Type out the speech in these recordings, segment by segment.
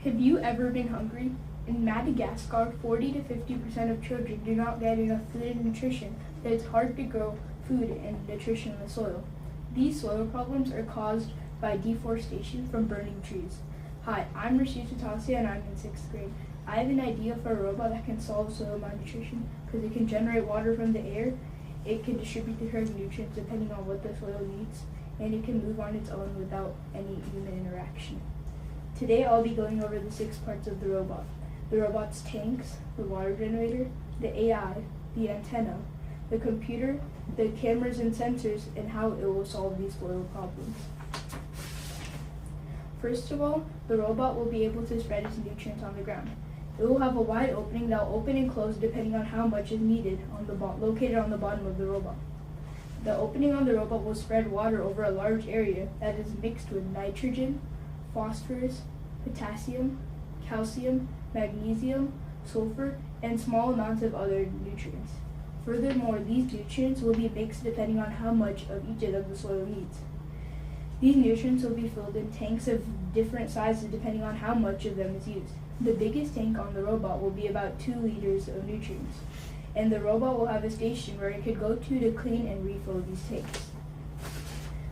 Have you ever been hungry? In Madagascar, 40 to 50% of children do not get enough food and nutrition, that it's hard to grow food and nutrition in the soil. These soil problems are caused by deforestation from burning trees. Hi, I'm Rishiv Satasia and I'm in 6th grade. I have an idea for a robot that can solve soil malnutrition because it can generate water from the air, it can distribute the correct nutrients depending on what the soil needs, and it can move on its own without any human interaction. Today I'll be going over the 6 parts of the robot. The robot's tanks, the water generator, the AI, the antenna, the computer, the cameras and sensors, and how it will solve these soil problems. First of all, the robot will be able to spread its nutrients on the ground. It will have a wide opening that will open and close depending on how much is needed located on the bottom of the robot. The opening on the robot will spread water over a large area that is mixed with nitrogen, phosphorus, potassium, calcium, magnesium, sulfur, and small amounts of other nutrients. Furthermore, these nutrients will be mixed depending on how much of each of them the soil needs. These nutrients will be filled in tanks of different sizes depending on how much of them is used. The biggest tank on the robot will be about 2 liters of nutrients, and the robot will have a station where it could go to clean and refill these tanks.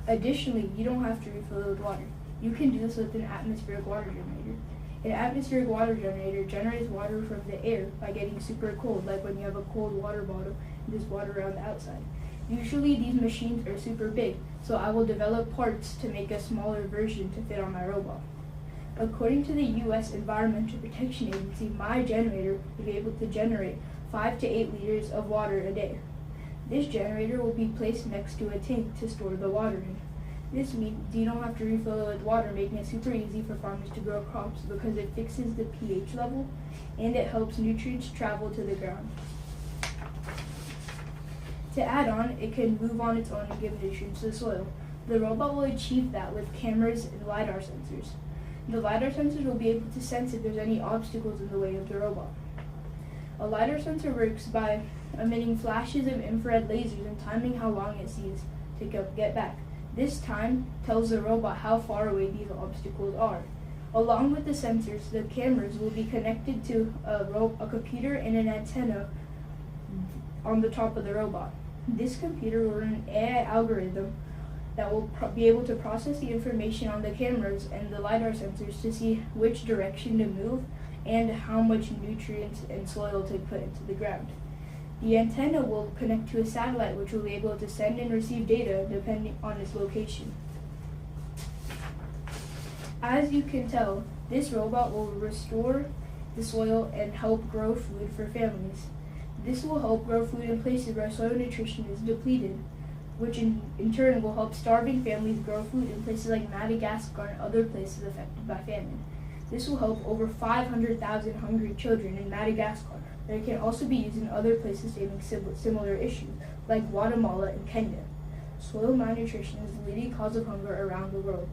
Additionally, you don't have to refill it with water. You can do this with an atmospheric water generator. An atmospheric water generator generates water from the air by getting super cold, like when you have a cold water bottle and there's water around the outside. Usually these machines are super big, so I will develop parts to make a smaller version to fit on my robot. According to the U.S. Environmental Protection Agency, my generator will be able to generate 5 to 8 liters of water a day. This generator will be placed next to a tank to store the water in. This means you don't have to refill it with water, making it super easy for farmers to grow crops because it fixes the pH level and it helps nutrients travel to the ground. To add on, it can move on its own and give nutrients to the soil. The robot will achieve that with cameras and LiDAR sensors. The LiDAR sensors will be able to sense if there's any obstacles in the way of the robot. A LiDAR sensor works by emitting flashes of infrared lasers and timing how long it sees to get back. This time tells the robot how far away these obstacles are. Along with the sensors, the cameras will be connected to a computer and an antenna on the top of the robot. This computer will run an AI algorithm that will be able to process the information on the cameras and the LiDAR sensors to see which direction to move and how much nutrients and soil to put into the ground. The antenna will connect to a satellite which will be able to send and receive data depending on its location. As you can tell, this robot will restore the soil and help grow food for families. This will help grow food in places where soil nutrition is depleted, which in turn will help starving families grow food in places like Madagascar and other places affected by famine. This will help over 500,000 hungry children in Madagascar, but it can also be used in other places facing similar issues, like Guatemala and Kenya. Soil malnutrition is the leading cause of hunger around the world.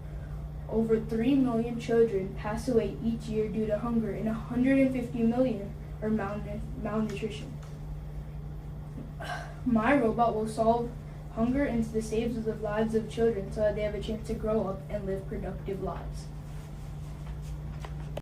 Over 3 million children pass away each year due to hunger, and 150 million are malnutrition. My robot will solve hunger and saves the lives of children so that they have a chance to grow up and live productive lives.